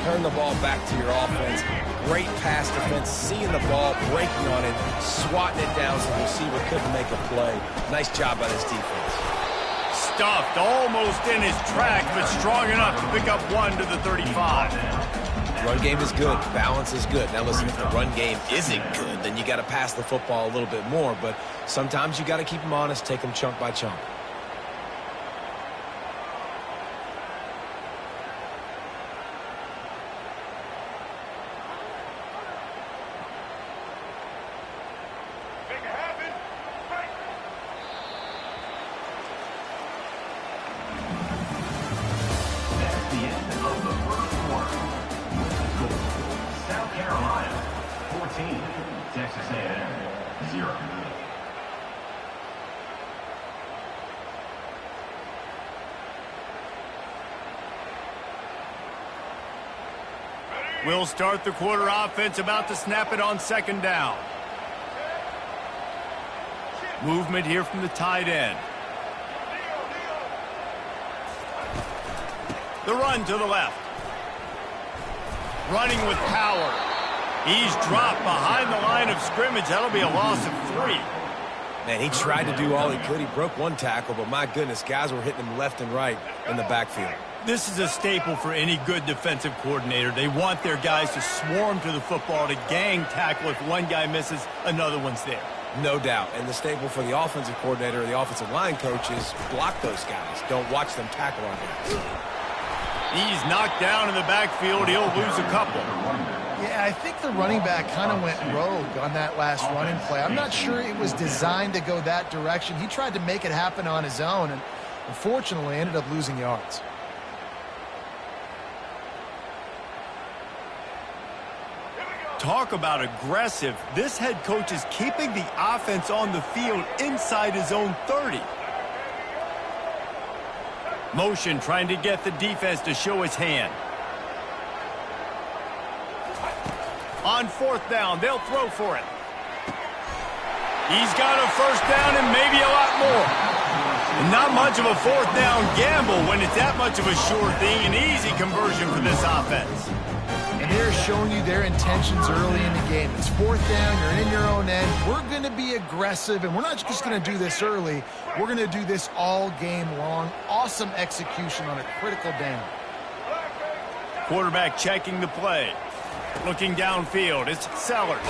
turn the ball back to your offense. Great pass defense, seeing the ball, breaking on it, swatting it down so the receiver couldn't make a play. Nice job by this defense. Stuffed almost in his tracks, but strong enough to pick up 1 to the 35. Run game is good. Balance is good. Now, listen, if the run game isn't good, then you got to pass the football a little bit more. But sometimes you got to keep them honest, take them chunk by chunk. Texas A&M, 0. We'll start the quarter offense, about to snap it on 2nd down. Movement here from the tight end. The run to the left. Running with power. He's dropped behind the line of scrimmage. That'll be a loss of 3. Man, he tried to do all he could. He broke 1 tackle, but my goodness, guys were hitting him left and right in the backfield. This is a staple for any good defensive coordinator. They want their guys to swarm to the football, to gang tackle. If one guy misses, another one's there. No doubt. And the staple for the offensive coordinator or the offensive line coach is block those guys. Don't watch them tackle our guys. He's knocked down in the backfield. He'll lose a couple. Yeah, I think the running back kind of went rogue on that last running play. I'm not sure it was designed to go that direction. He tried to make it happen on his own and unfortunately ended up losing yards. Talk about aggressive. This head coach is keeping the offense on the field inside his own 30. Motion trying to get the defense to show his hand. On 4th down, they'll throw for it. He's got a 1st down and maybe a lot more. And not much of a 4th down gamble when it's that much of a sure thing. An easy conversion for this offense. And they're showing you their intentions early in the game. It's 4th down, you're in your own end. We're going to be aggressive, and we're not just going to do this early. We're going to do this all game long. Awesome execution on a critical down. Quarterback checking the play. Looking downfield, it's Sellers.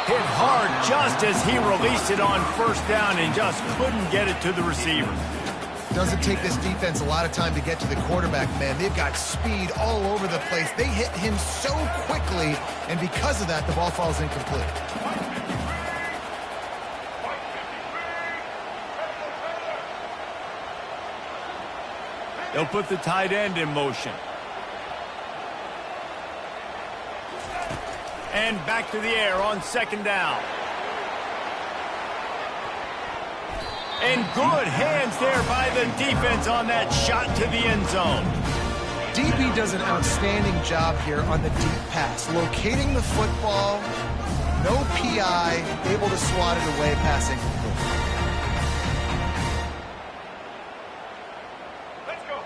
Hit hard just as he released it on 1st down and just couldn't get it to the receiver. Doesn't take this defense a lot of time to get to the quarterback, man. They've got speed all over the place. They hit him so quickly, and because of that, the ball falls incomplete. They'll put the tight end in motion. And back to the air on 2nd down. And good hands there by the defense on that shot to the end zone. DB does an outstanding job here on the deep pass. Locating the football, no PI, able to swat it away, passing.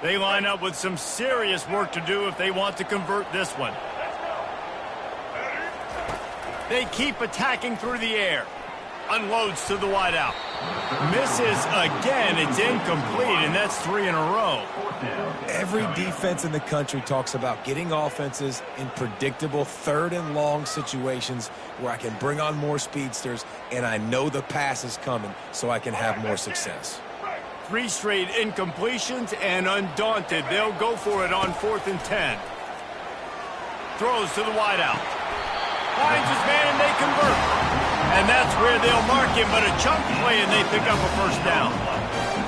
They line up with some serious work to do if they want to convert this one. They keep attacking through the air. Unloads to the wideout. Misses again. It's incomplete, and that's 3 in a row. Every defense in the country talks about getting offenses in predictable 3rd and long situations where I can bring on more speedsters, and I know the pass is coming, so I can have more success. 3 straight incompletions, and undaunted, they'll go for it on 4th and 10. Throws to the wideout. Finds his man, and they convert. And that's where they'll mark him, but a chunk play, and they pick up a 1st down.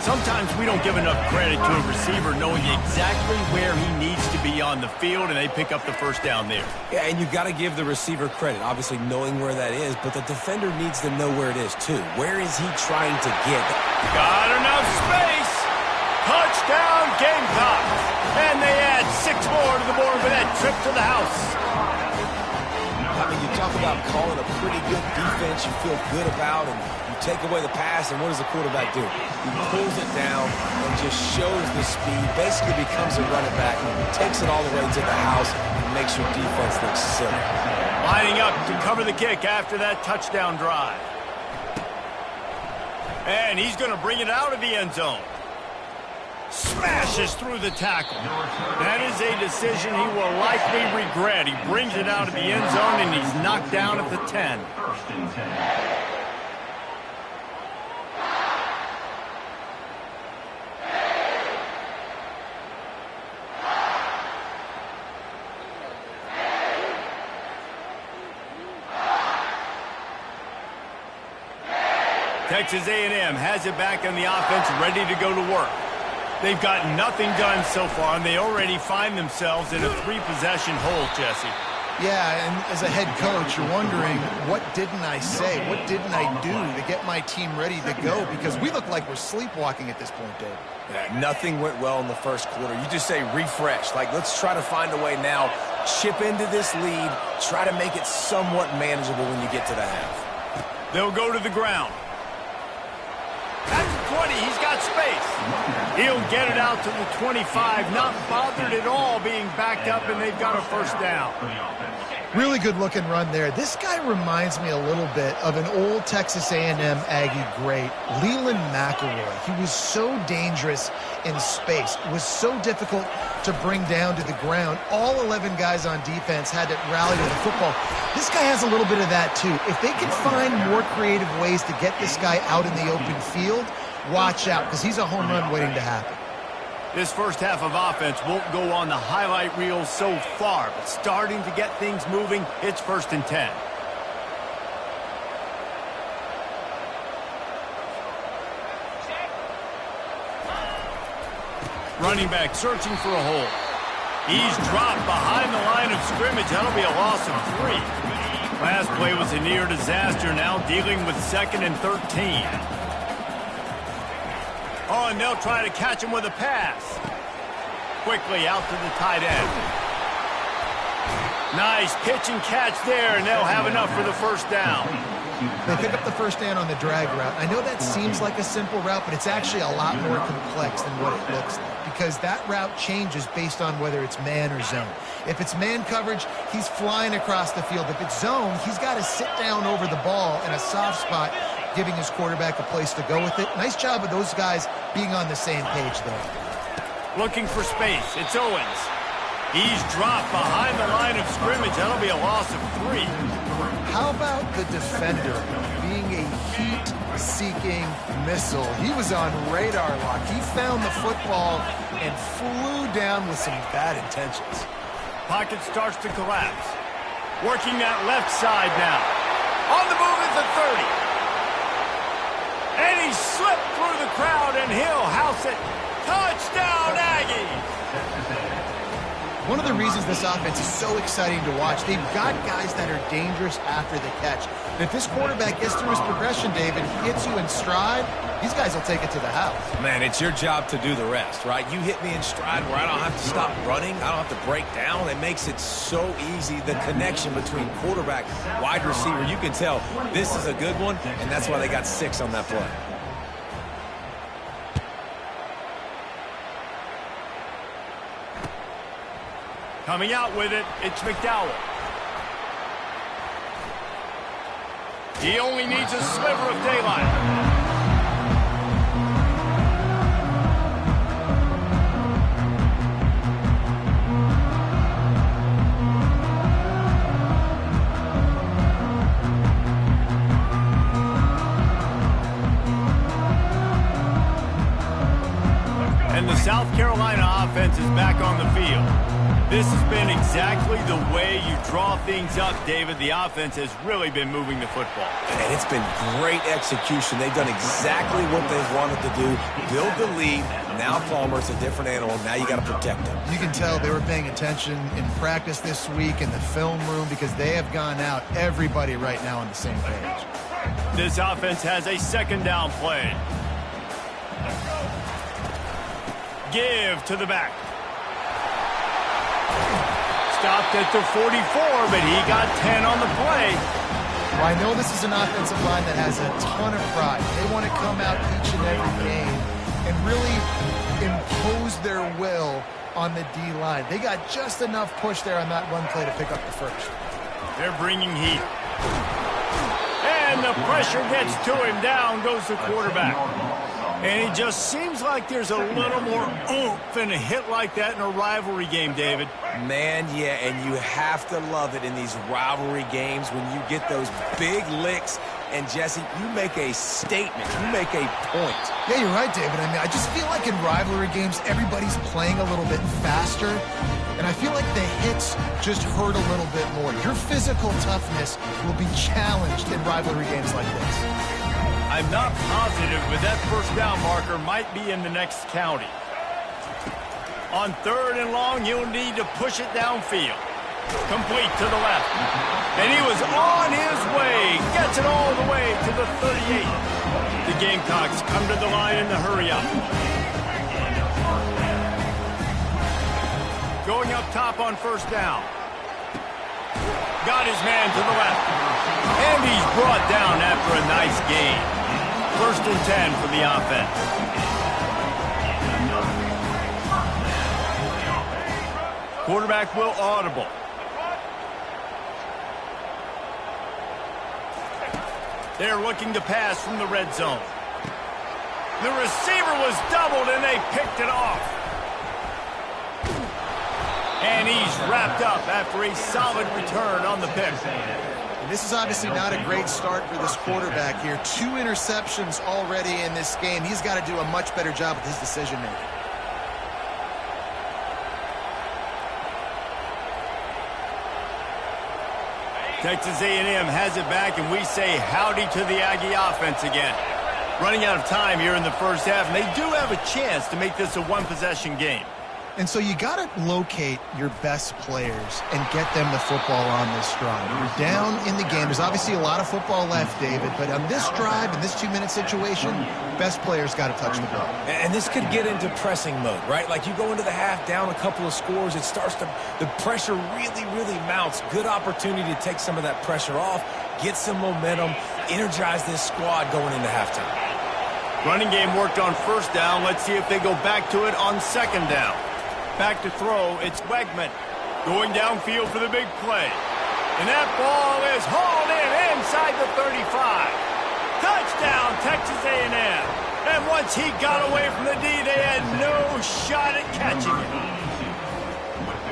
Sometimes we don't give enough credit to a receiver knowing exactly where he needs to be on the field, and they pick up the 1st down there. Yeah, and you've got to give the receiver credit, obviously knowing where that is, but the defender needs to know where it is, too. Where is he trying to get? Got enough space. Touchdown, Gamecocks. And they add 6 more to the board with that trip to the house. I mean, you talk talk about calling a pretty good defense you feel good about, and you take away the pass, and what does the quarterback do? He pulls it down and just shows the speed, basically becomes a running back, takes it all the way to the house, and makes your defense look silly. Lining up to cover the kick after that touchdown drive. And he's going to bring it out of the end zone. Smashes through the tackle. That is a decision he will likely regret. He brings it out of the end zone, and he's knocked down at the 10. First and 10. Texas A&M has it back on the offense, ready to go to work. They've got nothing done so far, and they already find themselves in a 3-possession hole, Jesse. Yeah, and as a head coach, you're wondering, what didn't I say? What didn't I do to get my team ready to go? Because we look like we're sleepwalking at this point, Dave. Yeah, nothing went well in the first quarter. You just say refresh. Like, let's try to find a way now, chip into this lead, try to make it somewhat manageable when you get to the half. They'll go to the ground. At the 20, he's got space. He'll get it out to the 25, not bothered at all being backed up, and they've got a first down. Really good looking run there. This guy reminds me a little bit of an old Texas A&M Aggie great, Leland McElroy. He was so dangerous in space. It was so difficult to bring down to the ground. All 11 guys on defense had to rally to the football. This guy has a little bit of that too. If they can find more creative ways to get this guy out in the open field, watch out, because he's a home run waiting to happen. This first half of offense won't go on the highlight reel so far, but starting to get things moving, it's 1st and 10. Running back searching for a hole. He's dropped behind the line of scrimmage. That'll be a loss of 3. Last play was a near disaster, now dealing with 2nd and 13. Oh, and they'll try to catch him with a pass. Quickly out to the tight end. Nice pitch and catch there, and they'll have enough for the first down. They pick up the first down on the drag route. I know that seems like a simple route, but it's actually a lot more complex than what it looks like, because that route changes based on whether it's man or zone. If it's man coverage, he's flying across the field. If it's zone, he's got to sit down over the ball in a soft spot, giving his quarterback a place to go with it. Nice job of those guys being on the same page there. Looking for space. It's Owens. He's dropped behind the line of scrimmage. That'll be a loss of 3. How about the defender being a heat-seeking missile? He was on radar lock. He found the football and flew down with some bad intentions. Pocket starts to collapse. Working that left side now. On the move at the 30. And he slipped through the crowd, and he'll house it. Touchdown, Aggies! One of the reasons this offense is so exciting to watch, they've got guys that are dangerous after the catch. And if this quarterback gets through his progression, David, hits you in stride, these guys will take it to the house. Man, it's your job to do the rest, right? You hit me in stride where I don't have to stop running. I don't have to break down. It makes it so easy. The connection between quarterback, wide receiver, you can tell this is a good one, and that's why they got 6 on that play. Coming out with it, it's McDowell. He only needs a sliver of daylight. And the South Carolina offense is back on the field. This has been exactly the way you draw things up, David. The offense has really been moving the football. And it's been great execution. They've done exactly what they've wanted to do. Build the lead. Now Palmer's a different animal. Now you got to protect him. You can tell they were paying attention in practice this week in the film room, because they have gone out, everybody right now on the same page. This offense has a 2nd down play. Give to the back. stopped at the 44, but he got 10 on the play. Well, I know this is an offensive line that has a ton of pride. They want to come out each and every game and really impose their will on the D-line. They got just enough push there on that run play to pick up the first. They're bringing heat. And the pressure gets to him. Down goes the quarterback. And it just seems like there's a little more oomph in a hit like that in a rivalry game, David. Man, yeah, and you have to love it in these rivalry games when you get those big licks. And, Jesse, you make a statement. You make a point. Yeah, you're right, David. I mean, I just feel like in rivalry games, everybody's playing a little bit faster. And I feel like the hits just hurt a little bit more. Your physical toughness will be challenged in rivalry games like this. I'm not positive, but that first down marker might be in the next county. On 3rd and long, he'll need to push it downfield. Complete to the left. And he was on his way. Gets it all the way to the 38. The Gamecocks come to the line in the hurry-up. Going up top on first down. Got his man to the left. And he's brought down after a nice gain. 1st and 10 for the offense. Quarterback will audible. They're looking to pass from the red zone. The receiver was doubled and they picked it off. And he's wrapped up after a solid return on the pick. And this is obviously not a great start for this quarterback here. 2 interceptions already in this game. He's got to do a much better job with his decision-making. Texas A&M has it back, and we say howdy to the Aggie offense again. Running out of time here in the first half, and they do have a chance to make this a one-possession game. And so you got to locate your best players and get them the football on this drive. You're down in the game. There's obviously a lot of football left, David, but on this drive, in this 2-minute situation, best players got to touch the ball. And this could get into pressing mode, right? Like you go into the half down a couple of scores, it starts to, the pressure really, really mounts. Good opportunity to take some of that pressure off, get some momentum, energize this squad going into halftime. Running game worked on first down. Let's see if they go back to it on second down. Back to throw, it's Wegman going downfield for the big play. And that ball is hauled in inside the 35. Touchdown, Texas A&M. And once he got away from the D, they had no shot at catching it.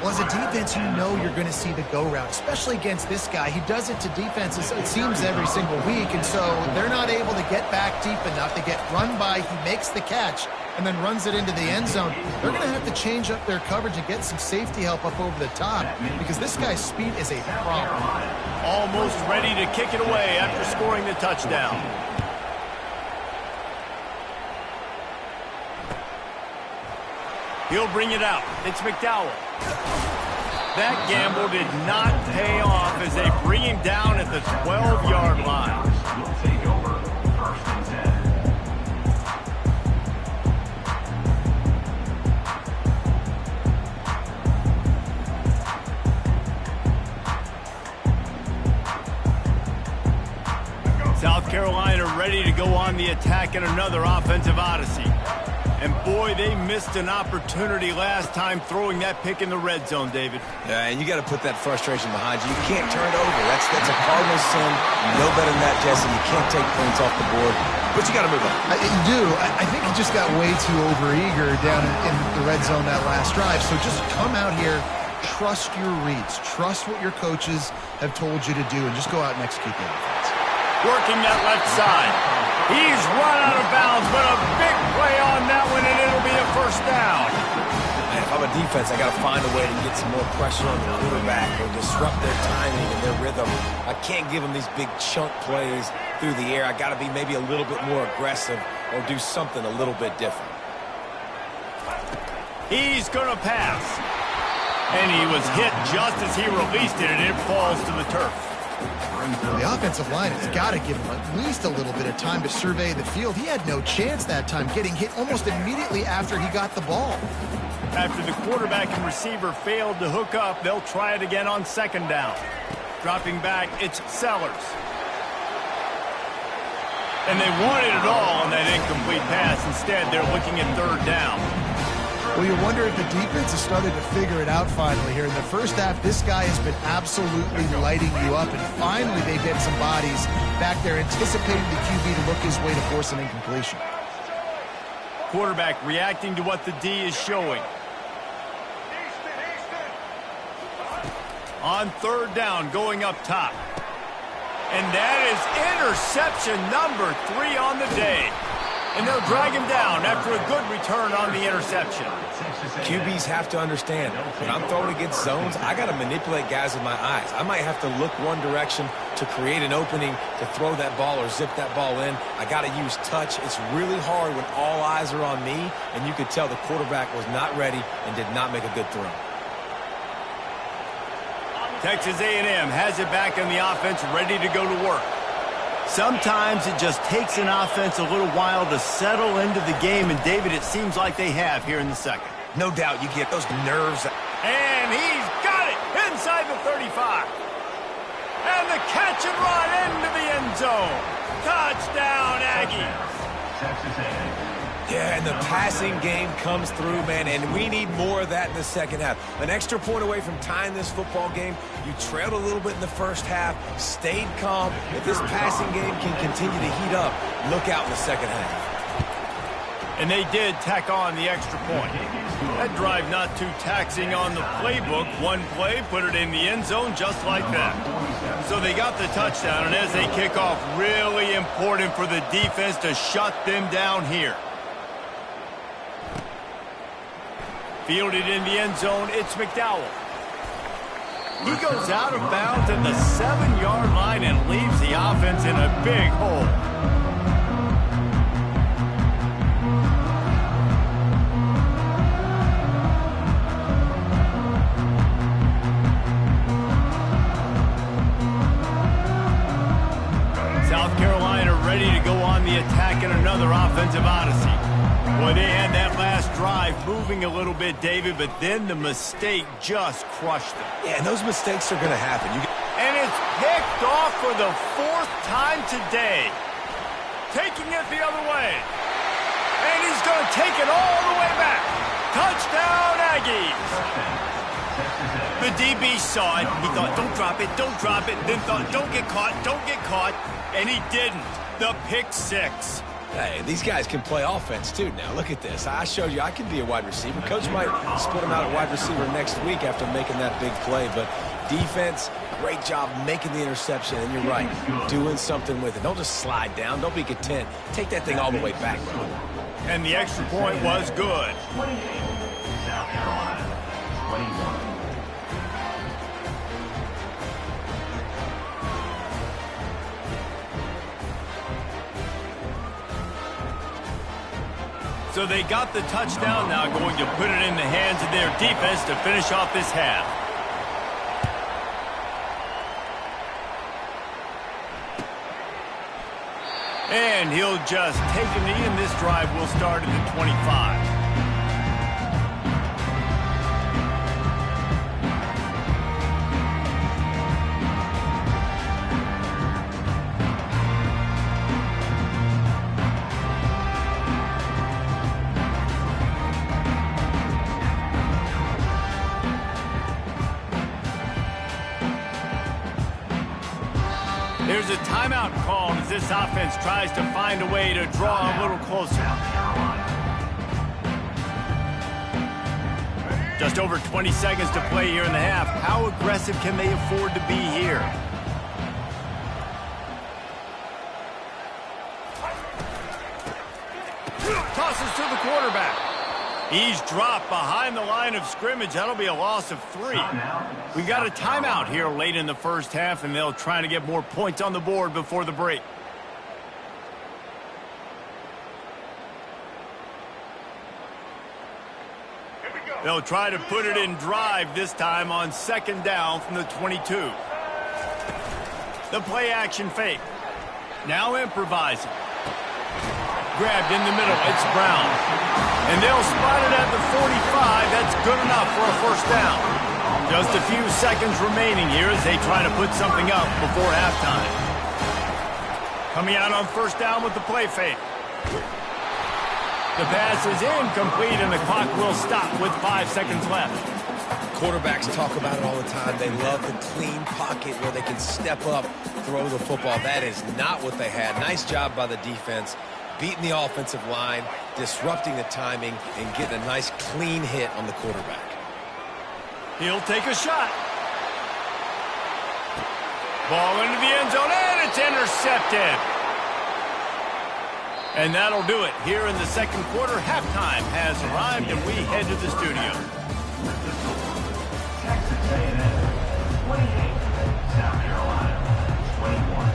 Well, as a defense, you know you're going to see the go route, especially against this guy. He does it to defenses, it seems, every single week, and so they're not able to get back deep enough. They get run by, he makes the catch, and then runs it into the end zone. They're going to have to change up their coverage and get some safety help up over the top because this guy's speed is a problem. Almost ready to kick it away after scoring the touchdown. He'll bring it out. It's McDowell. That gamble did not pay off as they bring him down at the 12-yard line. We'll take over 1st and 10. South Carolina ready to go on the attack in another offensive odyssey. And boy, they missed an opportunity last time throwing that pick in the red zone, David. Yeah, and you got to put that frustration behind you. You can't turn it over. That's a cardinal sin. No better than that, Jesse. You can't take points off the board, but you got to move on. You do. I think he just got way too overeager down in the red zone that last drive. So just come out here, trust your reads, trust what your coaches have told you to do, and just go out and execute the offense. Working that left side. He's run out of bounds, but a big play on that one, and it'll be a first down. Man, if I'm a defense, I got to find a way to get some more pressure on the quarterback or disrupt their timing and their rhythm. I can't give them these big chunk plays through the air. I got to be maybe a little bit more aggressive or do something a little bit different. He's going to pass. And he was hit just as he released it, and it falls to the turf. The offensive line has got to give him at least a little bit of time to survey the field. He had no chance that time, getting hit almost immediately after he got the ball. After the quarterback and receiver failed to hook up, they'll try it again on second down. Dropping back, it's Sellers. And they wanted it all on that incomplete pass. Instead, they're looking at third down. Well, you wonder if the defense has started to figure it out finally here. In the first half, this guy has been absolutely lighting you up, and finally they get some bodies back there anticipating the QB to look his way to force an incompletion. Quarterback reacting to what the D is showing. On third down, going up top. And that is interception number 3 on the day. And they'll drag him down after a good return on the interception. QBs have to understand, when I'm throwing against zones, I got to manipulate guys with my eyes. I might have to look one direction to create an opening to throw that ball or zip that ball in. I got to use touch. It's really hard when all eyes are on me, and you could tell the quarterback was not ready and did not make a good throw. Texas A&M has it back on the offense, ready to go to work. Sometimes it just takes an offense a little while to settle into the game, and David, it seems like they have here in the second. No doubt you get those nerves. And he's got it inside the 35. And the catch and run into the end zone. Touchdown, Aggies. Texas A&M. Yeah, and the passing game comes through, man, and we need more of that in the second half. An extra point away from tying this football game. You trailed a little bit in the first half, stayed calm. If this passing game can continue to heat up, look out in the second half. And they did tack on the extra point. That drive not too taxing on the playbook. One play, put it in the end zone just like that. So they got the touchdown, and as they kick off, really important for the defense to shut them down here. Fielded in the end zone, it's McDowell. He goes out of bounds at the 7-yard line and leaves the offense in a big hole. South Carolina ready to go on the attack in another offensive odyssey. Boy, they had that last drive moving a little bit, David, but then the mistake just crushed them. Yeah, and those mistakes are going to happen. And it's picked off for the 4th time today. Taking it the other way. And he's going to take it all the way back. Touchdown, Aggies. The DB saw it. He thought, don't drop it, don't drop it. Then thought, don't get caught, don't get caught. And he didn't. The pick 6. Hey, these guys can play offense, too. Now, look at this. I showed you I can be a wide receiver. Coach might split him out at wide receiver next week after making that big play. But defense, great job making the interception. And you're right, doing something with it. Don't just slide down. Don't be content. Take that thing all the way back, bro. And the extra point was good. 28, South Carolina, 21. So they got the touchdown, now going to put it in the hands of their defense to finish off this half. And he'll just take a knee, and this drive will start at the 25. There's a timeout called as this offense tries to find a way to draw a little closer. Just over 20 seconds to play here in the half. How aggressive can they afford to be here? Tosses to the quarterback. He's dropped behind the line of scrimmage. That'll be a loss of 3. We've got a timeout here late in the first half, and they'll try to get more points on the board before the break. They'll try to put it in drive this time on second down from the 22. The play action fake. Now improvising. Grabbed in the middle. It's Brown. And they'll spot it at the 45. That's good enough for a first down. Just a few seconds remaining here as they try to put something up before halftime. Coming out on first down with the play fake. The pass is incomplete, and the clock will stop with 5 seconds left. Quarterbacks talk about it all the time. They love the clean pocket where they can step up, throw the football. That is not what they had. Nice job by the defense, beating the offensive line, disrupting the timing, and getting a nice clean hit on the quarterback. He'll take a shot. Ball into the end zone, and it's intercepted. And that'll do it. Here in the second quarter, halftime has arrived, and we head to the studio. Texas A&M 28, South Carolina 21.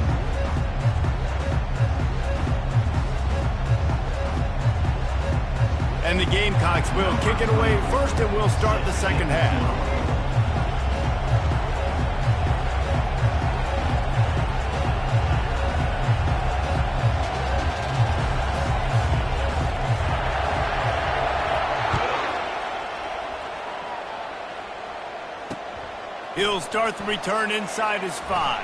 And the Gamecocks will kick it away first, and we'll start the second half. He'll start the return inside his 5.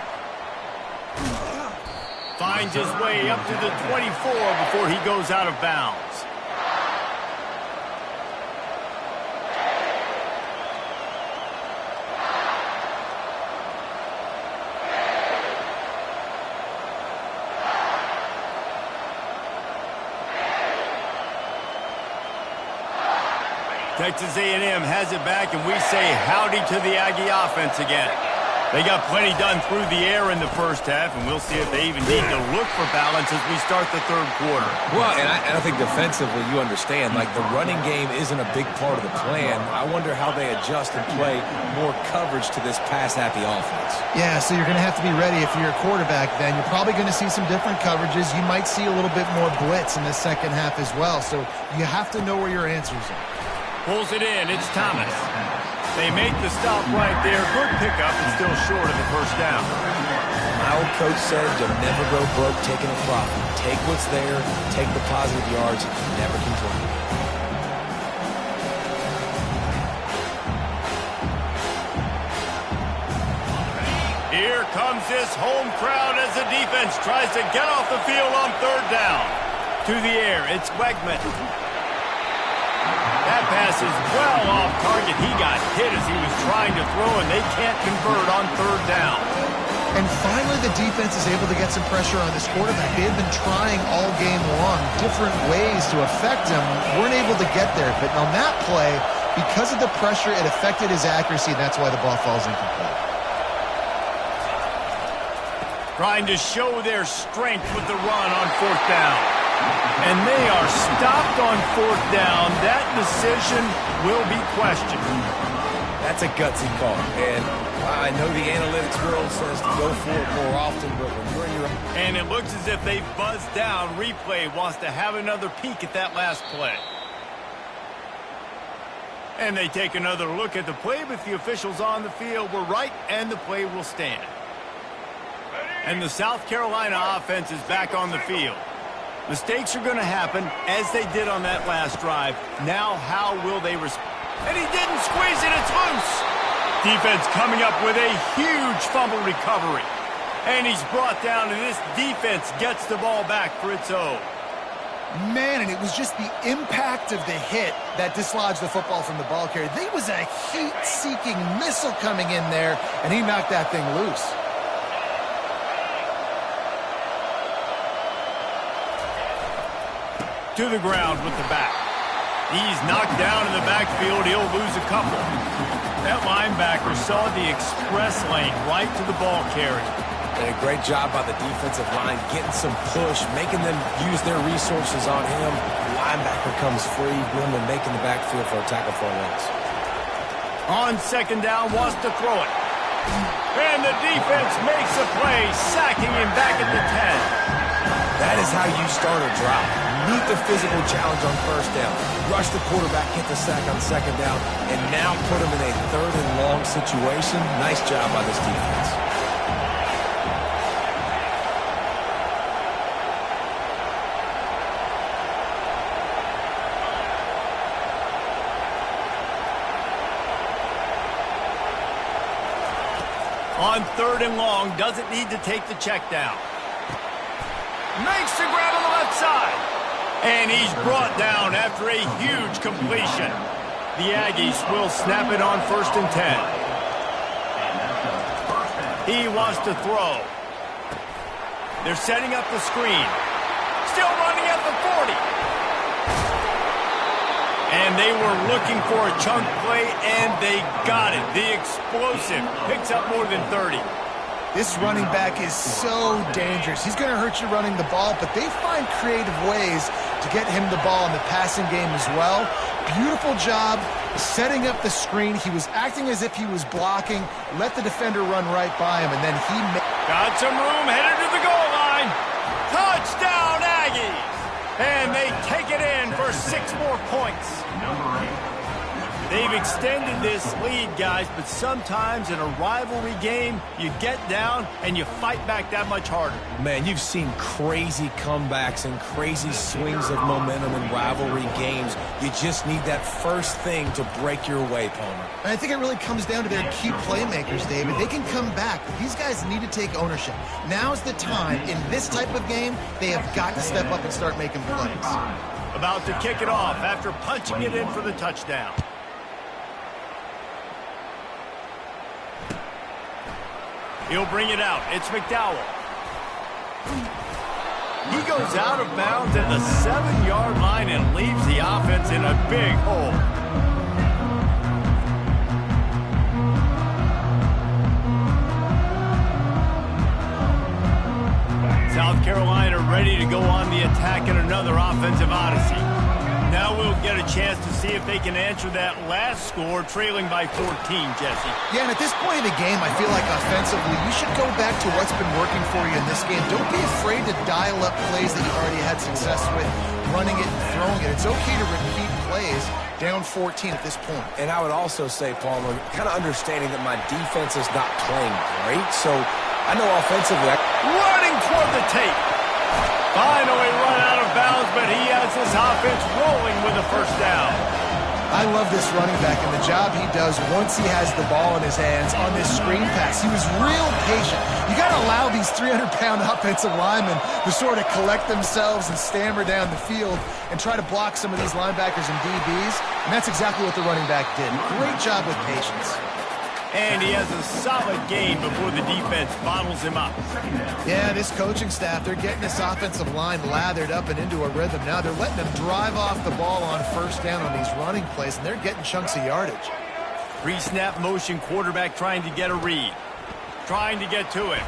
Finds his way up to the 24 before he goes out of bounds. Texas A&M has it back, and we say howdy to the Aggie offense again. They got plenty done through the air in the first half, and we'll see if they even need to look for balance as we start the third quarter. Well, and I think defensively, you understand, like the running game isn't a big part of the plan. I wonder how they adjust and play more coverage to this pass-happy offense. Yeah, so you're going to have to be ready if you're a quarterback then. You're probably going to see some different coverages. You might see a little bit more blitz in the second half as well, so you have to know where your answers are. Pulls it in. It's Thomas. They make the stop right there. Good pickup and still short of the first down. My old coach said you'll never go broke taking a profit. Take what's there, take the positive yards, never complain. Here comes this home crowd as the defense tries to get off the field on third down. To the air, it's Wegman. That pass is well off target. He got hit as he was trying to throw, and they can't convert on third down. And finally, the defense is able to get some pressure on this quarterback. They had been trying all game long different ways to affect him. Weren't able to get there. But on that play, because of the pressure, it affected his accuracy, and that's why the ball falls incomplete. Trying to show their strength with the run on fourth down. And they are stopped on fourth down. That decision will be questioned. That's a gutsy call. And I know the analytics world says to go for it more often, but when you're in your own... And it looks as if they've buzzed down. Replay wants to have another peek at that last play. And they take another look at the play, but the officials on the field were right, and the play will stand. And the South Carolina offense is back on the field. Mistakes are going to happen, as they did on that last drive. Now, how will they respond? And he didn't squeeze it. It's loose. Defense coming up with a huge fumble recovery. And he's brought down, and this defense gets the ball back for its own. Man, and it was just the impact of the hit that dislodged the football from the ball carrier. There was a heat-seeking missile coming in there, and he knocked that thing loose. To the ground with the back. He's knocked down in the backfield. He'll lose a couple. That linebacker saw the express lane right to the ball carrier. And a great job by the defensive line, getting some push, making them use their resources on him. The linebacker comes free, Women making the backfield for a tackle for a loss. On second down, wants to throw it. And the defense makes a play, sacking him back at the 10. That is how you start a drive. Meet the physical challenge on first down. Rush the quarterback, get the sack on second down, and now put him in a third and long situation. Nice job by this defense. On 3rd and long, doesn't need to take the check down. Makes the grab on the left side. And he's brought down after a huge completion. The Aggies will snap it on 1st and 10. He wants to throw. They're setting up the screen. Still running at the 40. And they were looking for a chunk play, and they got it. The explosive picks up more than 30. This running back is so dangerous. He's going to hurt you running the ball, but they find creative ways to get him the ball in the passing game as well. Beautiful job setting up the screen. He was acting as if he was blocking, let the defender run right by him, and then he got some room, headed to the goal line. Touchdown, Aggies! And they take it in for 6 more points. They've extended this lead, guys, but sometimes in a rivalry game, you get down and you fight back that much harder. Man, you've seen crazy comebacks and crazy swings of momentum in rivalry games. You just need that first thing to break your way, Palmer. And I think it really comes down to their key playmakers, David. They can come back. These guys need to take ownership. Now's the time. In this type of game, they have got to step up and start making plays. About to kick it off after punching it in for the touchdown. He'll bring it out. It's McDowell. He goes out of bounds at the 7-yard line and leaves the offense in a big hole. South Carolina ready to go on the attack in another offensive odyssey. Now we'll get a chance to see if they can answer that last score, trailing by 14, Jesse. Yeah, and at this point in the game, I feel like offensively, you should go back to what's been working for you in this game. Don't be afraid to dial up plays that you've already had success with, running it and throwing it. It's okay to repeat plays down 14 at this point. And I would also say, Palmer, kind of understanding that my defense is not playing great, so I know offensively. Running toward the tape. Finally run out of bounds, but he has this offense rolling with a 1st down. I love this running back and the job he does once he has the ball in his hands on this screen pass. He was real patient. You got to allow these 300-pound offensive linemen to sort of collect themselves and stammer down the field and try to block some of these linebackers and DBs, and that's exactly what the running back did. Great job with patience. And he has a solid gain before the defense bottles him up. Yeah, this coaching staff, they're getting this offensive line lathered up and into a rhythm. Now they're letting them drive off the ball on 1st down on these running plays, and they're getting chunks of yardage. Pre-snap motion, quarterback trying to get a read. Trying to get to him.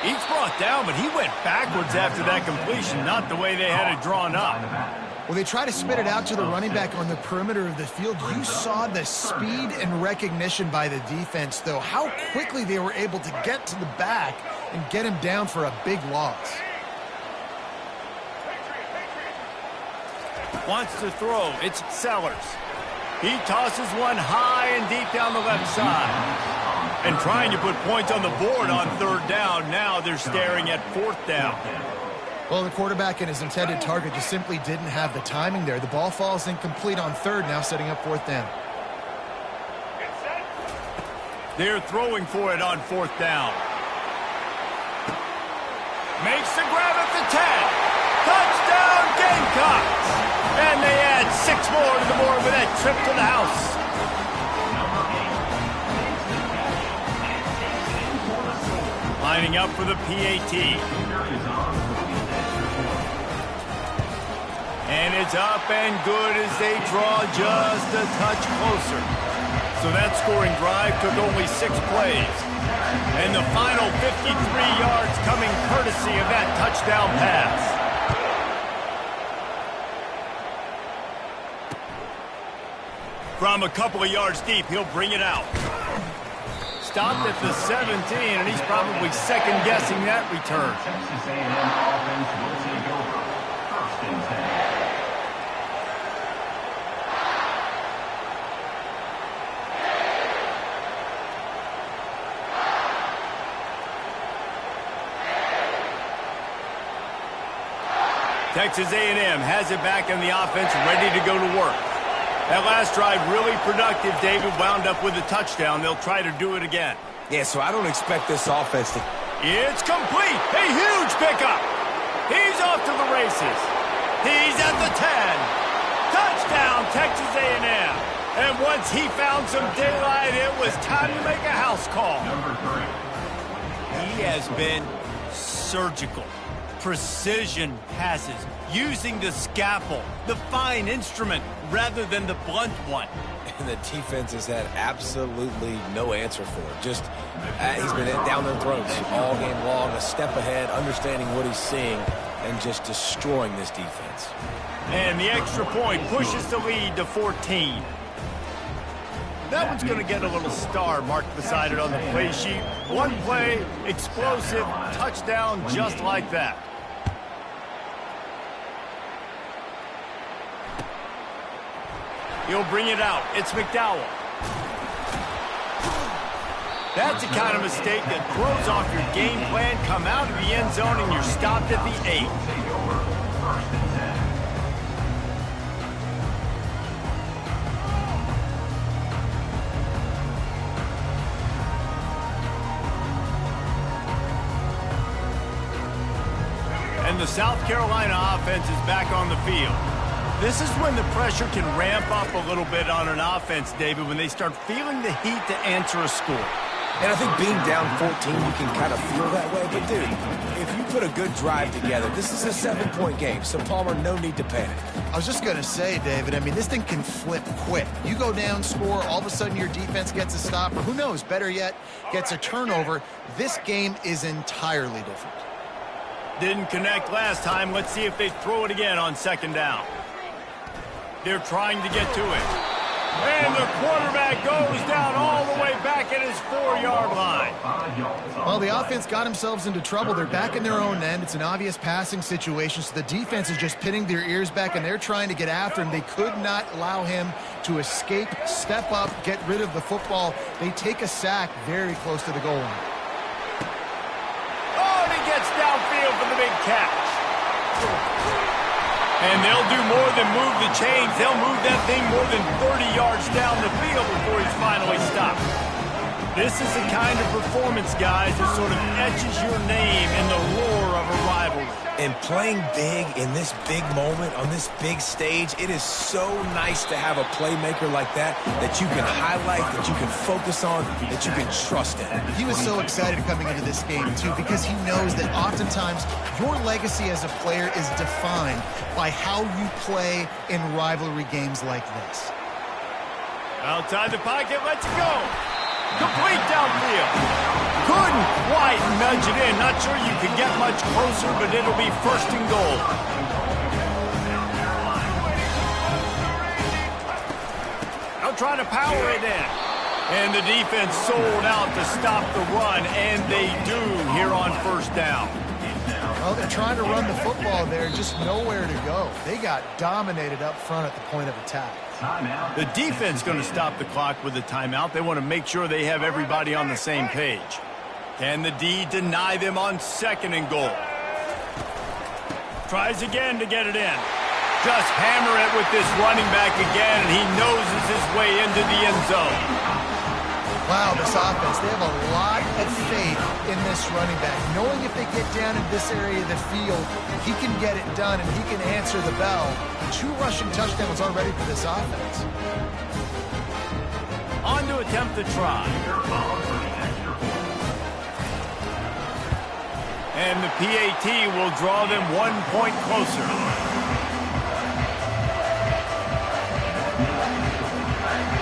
He's brought down, but he went backwards after that completion, not the way they had it drawn up. Well, they try to spit it out to the running back on the perimeter of the field. You saw the speed and recognition by the defense, though, how quickly they were able to get to the back and get him down for a big loss. Wants to throw. It's Sellers. He tosses one high and deep down the left side. And trying to put points on the board on 3rd down. Now they're staring at 4th down. Well, the quarterback and his intended target just simply didn't have the timing there. The ball falls incomplete on 3rd, now setting up 4th down. They're throwing for it on 4th down. Makes the grab at the 10. Touchdown, Gamecocks! And they add 6 more to the board with that trip to the house. Lining up for the PAT. And it's up and good as they draw just a touch closer. So that scoring drive took only 6 plays. And the final 53 yards coming courtesy of that touchdown pass. From a couple of yards deep, he'll bring it out. Stopped at the 17, and he's probably second-guessing that return. Texas A&M offense will take over 1st and 10. Texas A&M has it back in the offense, ready to go to work. That last drive really productive. David wound up with a touchdown. They'll try to do it again. Yeah, so I don't expect this offense to... It's complete. A huge pickup. He's off to the races. He's at the 10. Touchdown, Texas A&M. And once he found some daylight, it was time to make a house call. Number 3. He has been surgical. Precision passes, using the scalpel, the fine instrument, rather than the blunt one. And the defense has had absolutely no answer for it. Just, he's been down their throats all game long, a step ahead, understanding what he's seeing, and just destroying this defense. And the extra point pushes the lead to 14. That one's going to get a little star marked beside it on the play sheet. One play, explosive, touchdown just like that. He'll bring it out. It's McDowell. That's the kind of mistake that throws off your game plan. Come out of the end zone and you're stopped at the 8. And the South Carolina offense is back on the field. This is when the pressure can ramp up a little bit on an offense, David, when they start feeling the heat to answer a score. And I think being down 14, you can kind of feel that way. But, dude, if you put a good drive together, this is a 7-point game. So, Palmer, no need to panic. I was just going to say, David, I mean, this thing can flip quick. You go down, score, all of a sudden your defense gets a stop, or who knows, better yet, gets a turnover. This game is entirely different. Didn't connect last time. Let's see if they throw it again on second down. They're trying to get to it. And the quarterback goes down all the way back at his 4-yard line. Well, the offense got themselves into trouble. They're back in their own end. It's an obvious passing situation, so the defense is just pinning their ears back, and they're trying to get after him. They could not allow him to escape, step up, get rid of the football. They take a sack very close to the goal line. Oh, and he gets downfield for the big catch. And they'll do more than move the chains. They'll move that thing more than 30 yards down the field before he's finally stopped. This is the kind of performance, guys, that sort of etches your name in the roar of a rivalry. And playing big in this big moment, on this big stage, it is so nice to have a playmaker like that you can highlight, that you can focus on, that you can trust in. He was so excited coming into this game, too, because he knows that oftentimes your legacy as a player is defined by how you play in rivalry games like this. Outside the pocket, let's go. Complete downfield. Couldn't quite nudge it in. Not sure you could get much closer, but it'll be first and goal. They'll try to power it in. And the defense sold out to stop the run, and they do here on first down. Well, they're trying to run the football there, just nowhere to go. They got dominated up front at the point of attack. The defense going to stop the clock with a timeout. They want to make sure they have everybody on the same page. Can the D deny them on second and goal? Tries again to get it in. Just hammer it with this running back again, and he noses his way into the end zone. Wow, this offense, they have a lot of faith in this running back. Knowing if they get down in this area of the field, he can get it done and he can answer the bell. 2 rushing touchdowns already for this offense. On to attempt the try. And the PAT will draw them 1 point closer.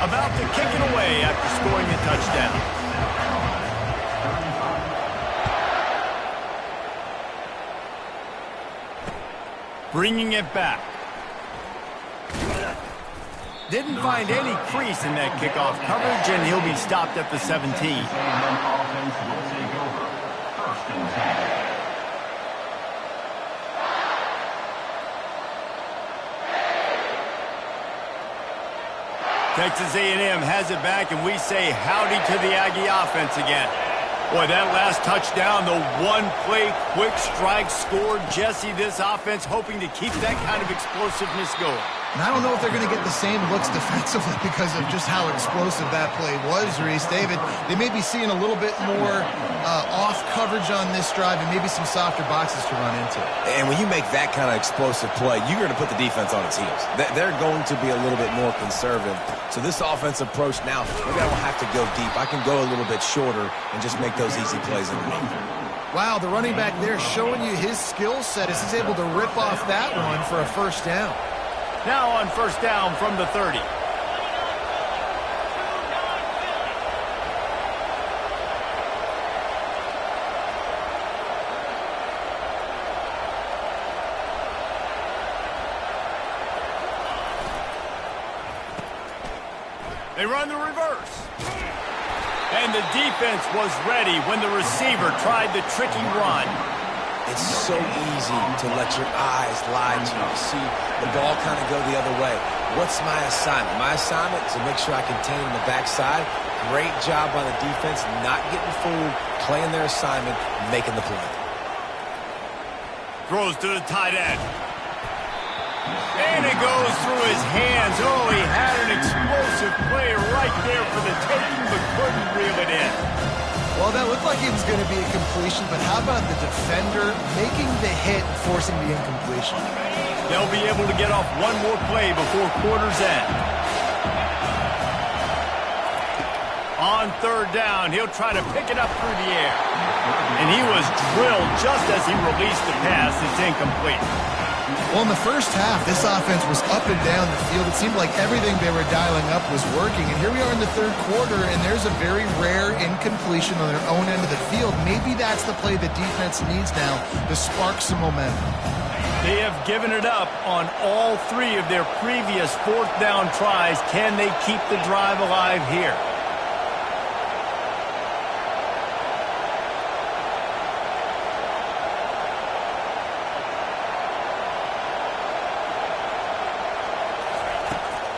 About to kick it away after scoring a touchdown. Bringing it back. Didn't find any crease in that kickoff coverage, and he'll be stopped at the 17. Offense will take over. First and 10. Texas A&M has it back, and we say howdy to the Aggie offense again. Boy, that last touchdown, the one-play quick strike scored. Jesse, this offense hoping to keep that kind of explosiveness going. And I don't know if they're going to get the same looks defensively because of just how explosive that play was, Reese. David, they may be seeing a little bit more off coverage on this drive and maybe some softer boxes to run into. And when you make that kind of explosive play, you're going to put the defense on its heels. They're going to be a little bit more conservative. So this offensive approach now, maybe I don't have to go deep. I can go a little bit shorter and just make those easy plays underneath. Wow, the running back there showing you his skill set as he's able to rip off that one for a first down. Now on first down from the 30. They run the reverse. And the defense was ready when the receiver tried the tricky run. It's so easy to let your eyes lie to you. See the ball kind of go the other way. What's my assignment? My assignment is to make sure I contain the backside. Great job by the defense, not getting fooled, playing their assignment, making the play. Throws to the tight end. And it goes through his hands. Oh, he had an explosive play right there for the taking, but couldn't reel it in. Well, that looked like it was going to be a completion, but how about the defender making the hit and forcing the incompletion? They'll be able to get off one more play before quarter's end. On third down, he'll try to pick it up through the air. And he was drilled just as he released the pass. It's incomplete. Well, in the first half, this offense was up and down the field. It seemed like everything they were dialing up was working. And here we are in the third quarter, and there's a very rare incompletion on their own end of the field. Maybe that's the play the defense needs now to spark some momentum. They have given it up on all three of their previous fourth down tries. Can they keep the drive alive here?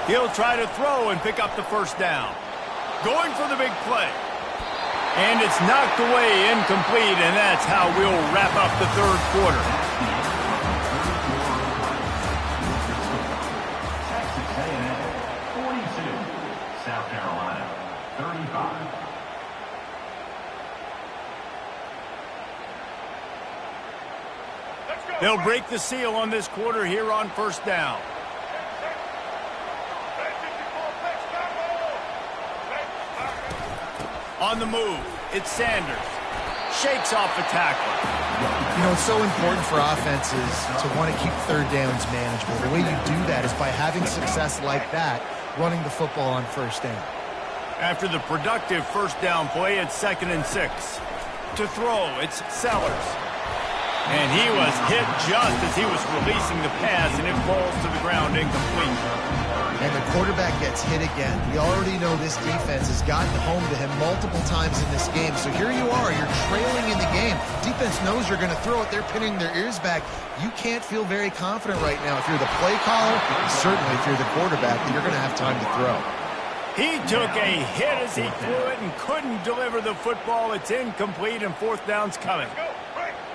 He'll try to throw and pick up the first down. Going for the big play. And it's knocked away, incomplete, and that's how we'll wrap up the third quarter. Texas A&M 42, South Carolina 35. They'll break the seal on this quarter here on first down. On the move, it's Sanders. Shakes off a tackle. You know, it's so important for offenses to want to keep third downs manageable. The way you do that is by having success like that, running the football on first down. After the productive first down play, it's 2nd and 6. To throw, it's Sellers. And he was hit just as he was releasing the pass, and it falls to the ground incomplete. And the quarterback gets hit again. We already know this defense has gotten home to him multiple times in this game. So here you are, you're trailing in the game. Defense knows you're going to throw it. They're pinning their ears back. You can't feel very confident right now if you're the play caller, certainly if you're the quarterback, that you're going to have time to throw. He took a hit as he threw it and couldn't deliver the football. It's incomplete and fourth down's coming.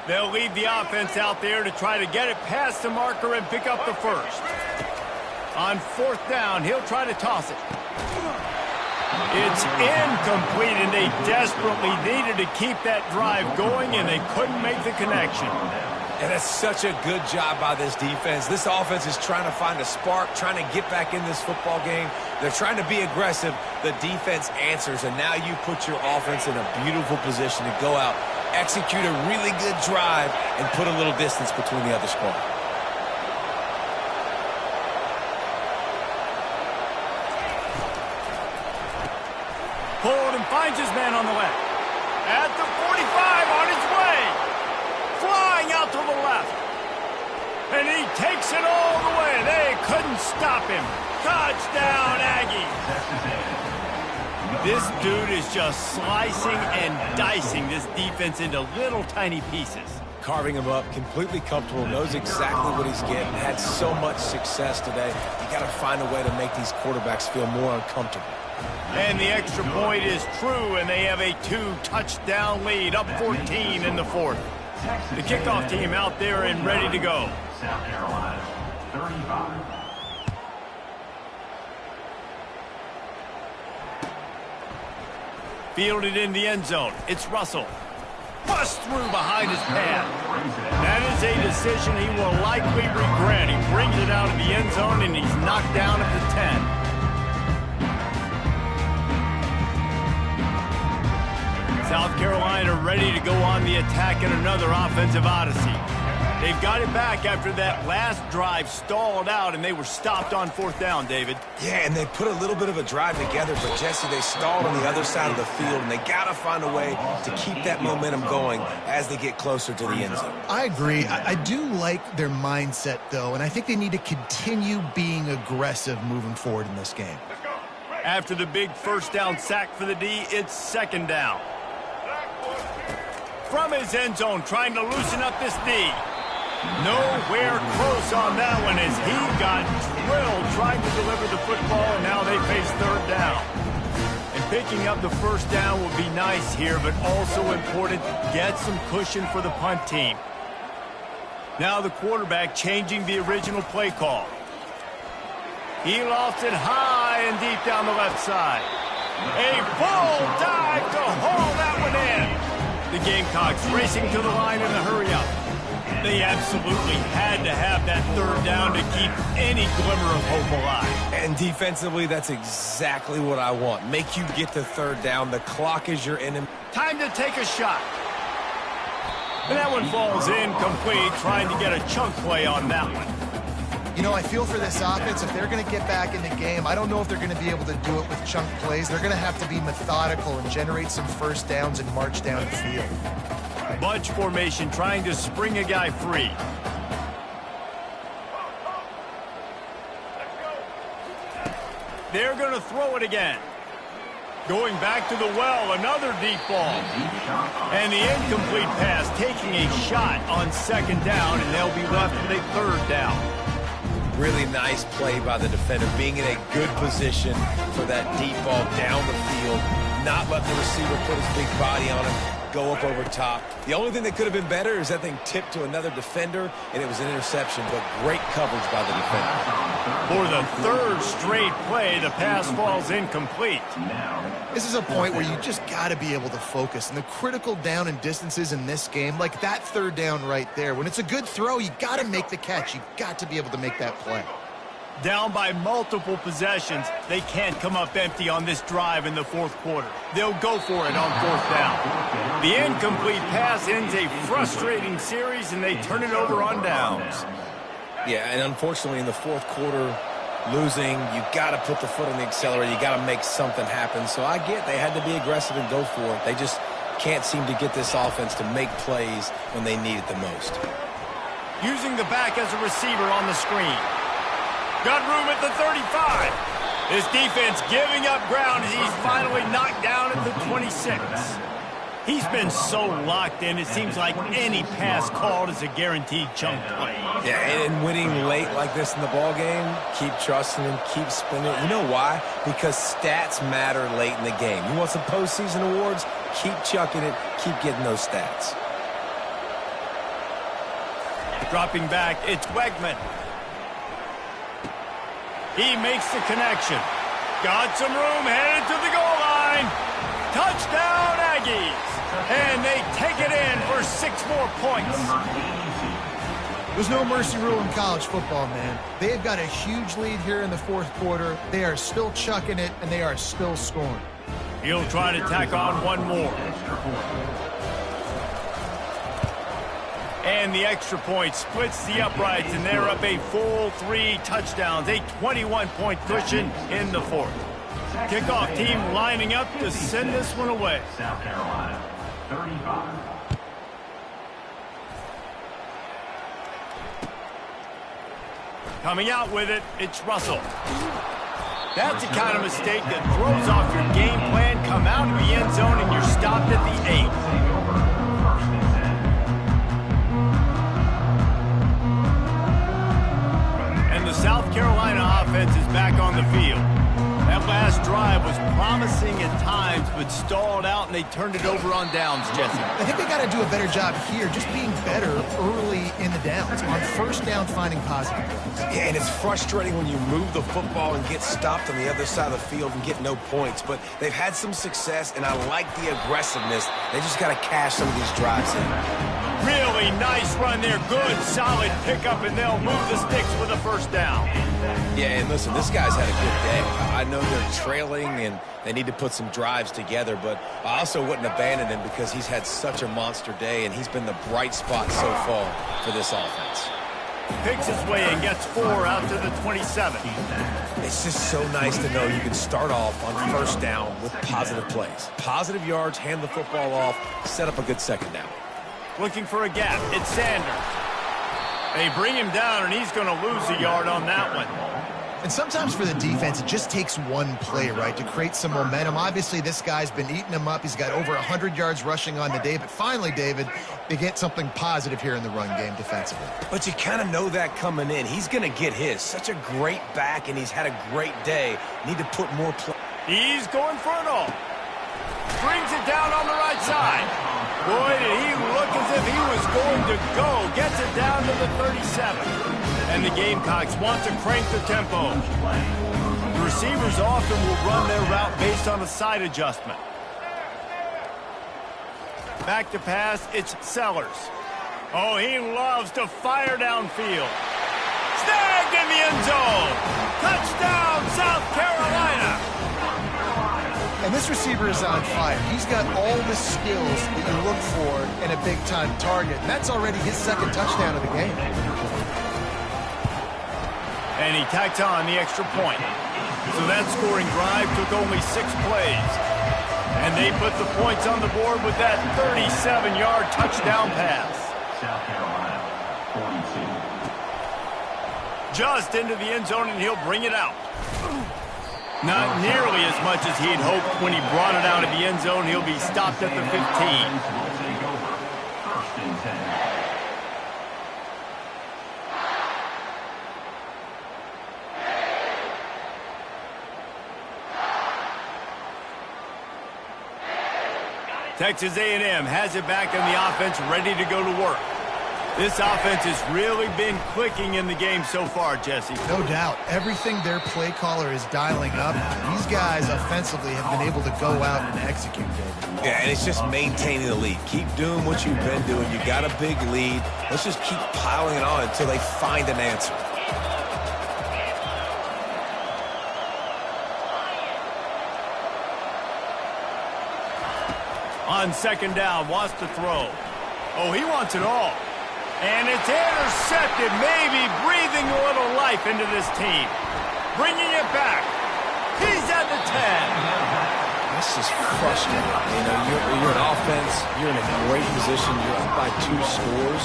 They'll leave the offense out there to try to get it past the marker and pick up the first. On fourth down, he'll try to toss it. It's incomplete, and they desperately needed to keep that drive going, and they couldn't make the connection. And that's such a good job by this defense. This offense is trying to find a spark, trying to get back in this football game. They're trying to be aggressive. The defense answers, and now you put your offense in a beautiful position to go out, execute a really good drive, and put a little distance between the other squad. Pulled and finds his man on the left. At the 45, on his way. Flying out to the left. And he takes it all the way. They couldn't stop him. Touchdown, Aggies. This dude is just slicing and dicing this defense into little tiny pieces. Carving him up, completely comfortable, knows exactly what he's getting, had so much success today. You got to find a way to make these quarterbacks feel more uncomfortable. And the extra point is true, and they have a 2-touchdown lead, up 14 in the fourth. The kickoff team out there and ready to go. South Carolina 35. Fielded in the end zone. It's Russell. Bust through behind his pad. That is a decision he will likely regret. He brings it out of the end zone, and he's knocked down at the 10. South Carolina ready to go on the attack in another offensive odyssey. They've got it back after that last drive stalled out, and they were stopped on 4th down, David. Yeah, and they put a little bit of a drive together, but Jesse, they stalled on the other side of the field, and they got to find a way to keep that momentum going as they get closer to the end zone. I agree. I do like their mindset, though, and I think they need to continue being aggressive moving forward in this game. After the big 1st down sack for the D, it's 2nd down. From his end zone, trying to loosen up this D. Nowhere close on that one as he got drilled trying to deliver the football, and now they face 3rd down. And picking up the 1st down would be nice here, but also important, get some cushion for the punt team. Now the quarterback changing the original play call. He lofts it high and deep down the left side. A full dive to haul that one in. The Gamecocks racing to the line in a hurry-up. They absolutely had to have that 3rd down to keep any glimmer of hope alive. And defensively, that's exactly what I want. Make you get the 3rd down. The clock is your enemy. Time to take a shot. And that one falls incomplete, trying to get a chunk play on that one. You know, I feel for this offense, if they're going to get back in the game, I don't know if they're going to be able to do it with chunk plays. They're going to have to be methodical and generate some 1st downs and march down the field. Bunch formation trying to spring a guy free. They're going to throw it again. Going back to the well, another deep ball. And the incomplete pass taking a shot on 2nd down, and they'll be left with a 3rd down. Really nice play by the defender, being in a good position for that deep ball down the field, not letting the receiver put his big body on him, go up over top. The only thing that could have been better is that thing tipped to another defender, and it was an interception, but great coverage by the defender. For the 3rd straight play, the pass falls incomplete. This is a point where you just got to be able to focus. And the critical down and distances in this game, like that 3rd down right there, when it's a good throw, you got to make the catch. You got to be able to make that play. Down by multiple possessions, they can't come up empty on this drive in the 4th quarter. They'll go for it on 4th down. The incomplete pass ends a frustrating series, and they turn it over on downs. Yeah, and unfortunately in the 4th quarter, losing, you got to put the foot on the accelerator. You got to make something happen. So I get they had to be aggressive and go for it. They just can't seem to get this offense to make plays when they need it the most. Using the back as a receiver on the screen. Got room at the 35. This defense giving up ground as he's finally knocked down at the 26. He's been so locked in, it seems like any pass called is a guaranteed chunk play. Yeah, and winning late like this in the ball game, keep trusting him, keep spinning it. You know why? Because stats matter late in the game. You want some postseason awards? Keep chucking it, keep getting those stats. Dropping back, it's Wegman. He makes the connection. Got some room, headed to the goal line. Touchdown, Aggies. And they take it in for 6 more points. There's no mercy rule in college football, man. They've got a huge lead here in the 4th quarter. They are still chucking it, and they are still scoring. He'll try to tack on one more. And the extra point splits the uprights, and they're up a full 3 touchdowns, a 21-point cushion in the 4th. Kickoff team lining up to send this one away. South Carolina, 35. Coming out with it, it's Russell. That's the kind of mistake that throws off your game plan. Come out of the end zone, and you're stopped at the 8. And the South Carolina offense is back on the field. That last drive was promising at times, but stalled out, and they turned it over on downs, Jesse. I think they got to do a better job here, just being better early in the downs. On first down, finding positive plays. Yeah, and it's frustrating when you move the football and get stopped on the other side of the field and get no points. But they've had some success, and I like the aggressiveness. They just got to cash some of these drives in. Really nice run there. Good, solid pickup, and they'll move the sticks with a first down. Yeah, and listen, this guy's had a good day. I know they're trailing, and they need to put some drives together, but I also wouldn't abandon him because he's had such a monster day, and he's been the bright spot so far for this offense. Picks his way and gets 4 out to the 27. It's just so nice to know you can start off on first down with positive plays. Positive yards, hand the football off, set up a good second down. Looking for a gap. It's Sanders. They bring him down, and he's going to lose a yard on that one. And sometimes for the defense, it just takes one play, right, to create some momentum. Obviously, this guy's been eating him up. He's got over 100 yards rushing on the day. But finally, David, they get something positive here in the run game defensively. But you kind of know that coming in. He's going to get his. Such a great back, and he's had a great day. Need to put more play. He's going for it all. Brings it down on the right side. Boy, did he look as if he was going to go. Gets it down to the 37. And the Gamecocks want to crank the tempo. The receivers often will run their route based on a side adjustment. Back to pass, it's Sellers. Oh, he loves to fire downfield. Snagged in the end zone. Touchdown, South Carolina. And this receiver is on fire. He's got all the skills that you look for in a big-time target. And that's already his second touchdown of the game. And he tacked on the extra point. So that scoring drive took only 6 plays. And they put the points on the board with that 37-yard touchdown pass. South Carolina, 42. Just into the end zone, and he'll bring it out. Not nearly as much as he'd hoped when he brought it out of the end zone. He'll be stopped at the 15. Will take over. First and 10. Texas A&M has it back in the offense, ready to go to work. This offense has really been clicking in the game so far, Jesse. No doubt. Everything their play caller is dialing up, these guys offensively have been able to go out and execute, David. Yeah, and it's just maintaining the lead. Keep doing what you've been doing. You got a big lead. Let's just keep piling it on until they find an answer. On second down, wants to throw. Oh, he wants it all. And it's intercepted, maybe breathing a little life into this team. Bringing it back. He's at the 10. That's just frustrating. You know, you're an offense. You're in a great position. You're up by 2 scores.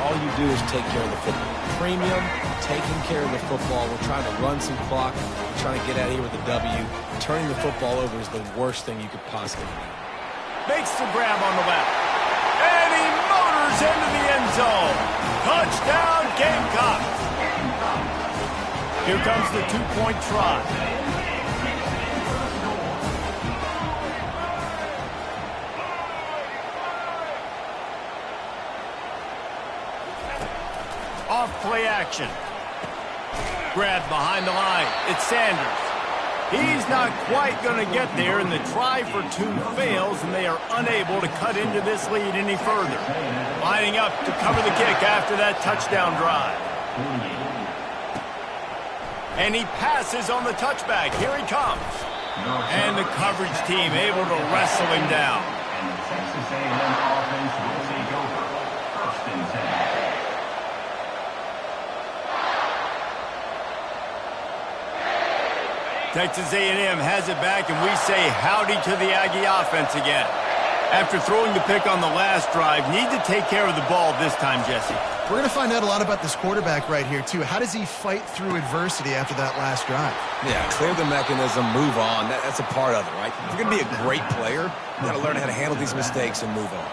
All you do is take care of the football. Premium, taking care of the football. We're trying to run some clock. We're trying to get out of here with a W. Turning the football over is the worst thing you could possibly do. Makes the grab on the left. And he motors into the end zone. Touchdown, Gamecocks. Here comes the 2-point try. Off play action. Grab behind the line. It's Sanders. He's not quite going to get there, and the try for 2 fails, and they are unable to cut into this lead any further. Lining up to cover the kick after that touchdown drive. And he passes on the touchback. Here he comes. And the coverage team able to wrestle him down. And the Texas A&M offense will take over. First and 10. Texas A&M has it back, and we say howdy to the Aggie offense again. After throwing the pick on the last drive, need to take care of the ball this time, Jesse. We're going to find out a lot about this quarterback right here, too. How does he fight through adversity after that last drive? Yeah, clear the mechanism, move on. That's a part of it, right? If you're going to be a great player, you got to learn how to handle these mistakes and move on.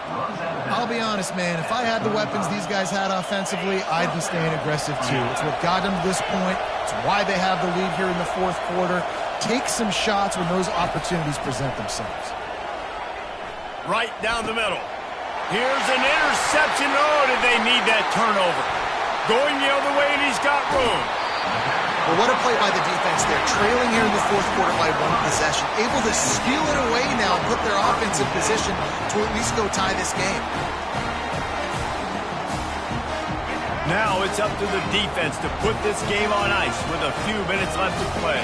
I'll be honest, man. If I had the weapons these guys had offensively, I'd be staying aggressive, too. It's what got them to this point. It's why they have the lead here in the fourth quarter. take some shots when those opportunities present themselves. Right down the middle. Here's an interception. Oh, did they need that turnover? Going the other way, and he's got room. Well, what a play by the defense there. Trailing here in the fourth quarter by one possession. Able to steal it away now and put their offense in position to at least go tie this game. Now it's up to the defense to put this game on ice with a few minutes left to play.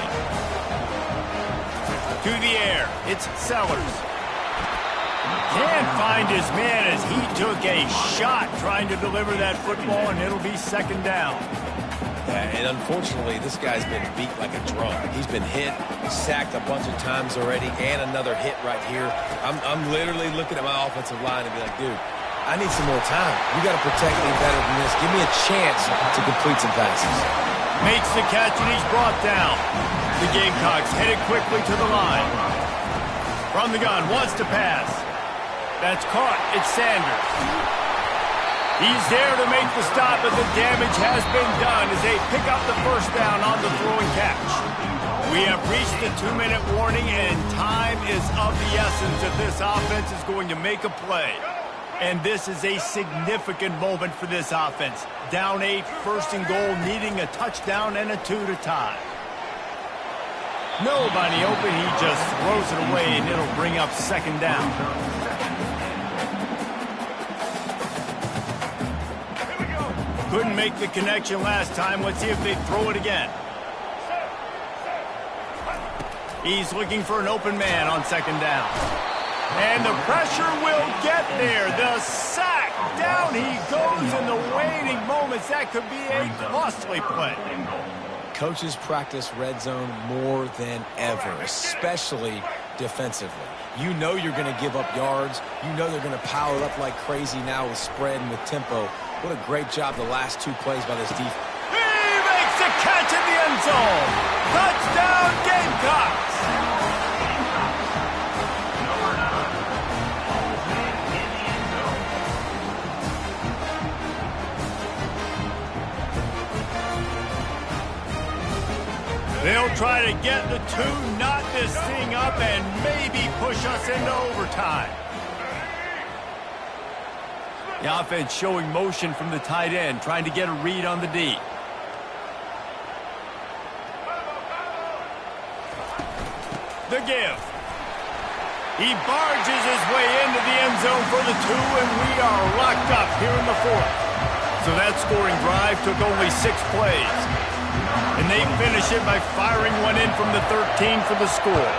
To the air, it's Sellers. Can't find his man as he took a shot trying to deliver that football, and it'll be second down. Yeah, and unfortunately, this guy's been beat like a drum. He's been hit, sacked a bunch of times already, and another hit right here. I'm literally looking at my offensive line and be like, dude, I need some more time. You got to protect me better than this. Give me a chance to complete some passes. Makes the catch, and he's brought down. The Gamecocks headed quickly to the line. From the gun, wants to pass. That's caught. It's Sanders. He's there to make the stop, but the damage has been done as they pick up the first down on the throw and catch. We have reached the 2-minute warning, and time is of the essence if this offense is going to make a play. And this is a significant moment for this offense. Down 8, first and goal, needing a touchdown and a 2 to tie. Nobody open, he just throws it away, and it'll bring up second down. Couldn't make the connection last time. Let's see if they throw it again. He's looking for an open man on second down. And the pressure will get there. The sack. Down he goes in the waning moments. That could be a costly play. Coaches practice red zone more than ever, especially defensively. You know you're going to give up yards. You know they're going to pile it up like crazy now with spread and with tempo. What a great job the last 2 plays by this defense. He makes a catch in the end zone. Touchdown, Gamecocks. They'll try to get the 2, knot this thing up, and maybe push us into overtime. The offense showing motion from the tight end, trying to get a read on the D. The give. He barges his way into the end zone for the 2, and we are locked up here in the 4th. So that scoring drive took only 6 plays. And they finish it by firing one in from the 13 for the score.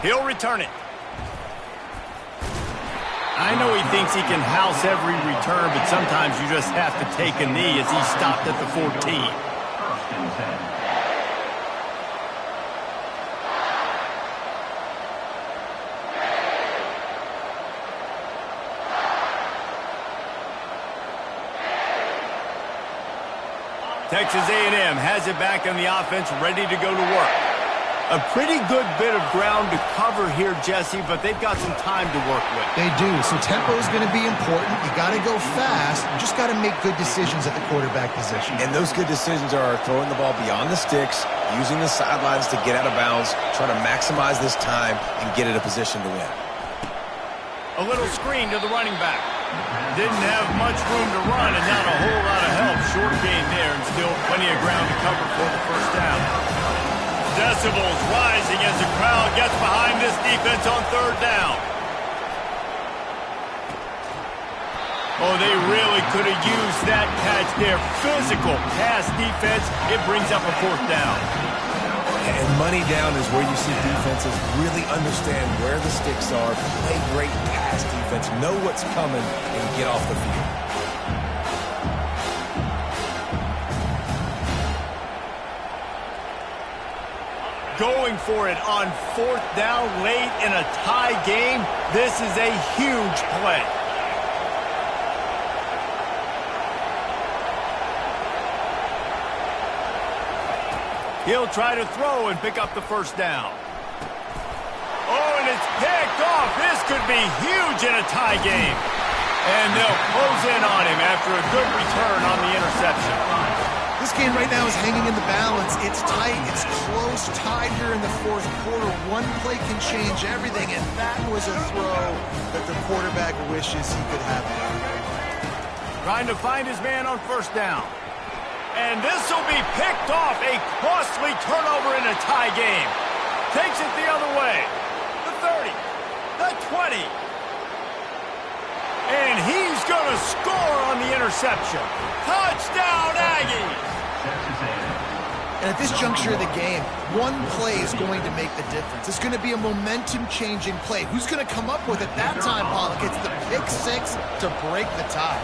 He'll return it. I know he thinks he can house every return, but sometimes you just have to take a knee as he stopped at the 14. First and 10. Texas A&M has it back on the offense, ready to go to work. A pretty good bit of ground to cover here, Jesse, but they've got some time to work with. They do, so tempo is going to be important. You got to go fast. You just got to make good decisions at the quarterback position. And those good decisions are throwing the ball beyond the sticks, using the sidelines to get out of bounds, trying to maximize this time and get in a position to win. A little screen to the running back. Didn't have much room to run and not a whole lot of help. Short gain there and still plenty of ground to cover for the first down. Decibels rising as the crowd gets behind this defense on third down. Oh, they really could have used that catch there. Physical pass defense. It brings up a 4th down. And money down is where you see defenses really understand where the sticks are, play great pass defense, know what's coming, and get off the field. Going for it on 4th down late in a tie game. This is a huge play. He'll try to throw and pick up the first down. Oh, and it's picked off. This could be huge in a tie game. And they'll close in on him after a good return on the interception. This game right now is hanging in the balance. It's tight, it's close, tied here in the fourth quarter. One play can change everything, and that was a throw that the quarterback wishes he could have. Trying to find his man on first down. And this will be picked off. A costly turnover in a tie game. Takes it the other way. The 30, the 20. And he's going to score on the interception. Touchdown, Aggies! And at this juncture of the game, one play is going to make the difference. It's going to be a momentum-changing play. Who's going to come up with it that time, Pollock? It's the pick six to break the tie.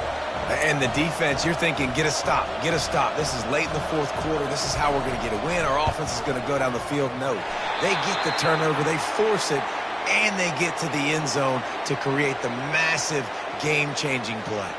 And the defense, you're thinking, get a stop, get a stop. This is late in the fourth quarter. This is how we're going to get a win. Our offense is going to go down the field. No, they get the turnover, they force it, and they get to the end zone to create the massive game-changing play.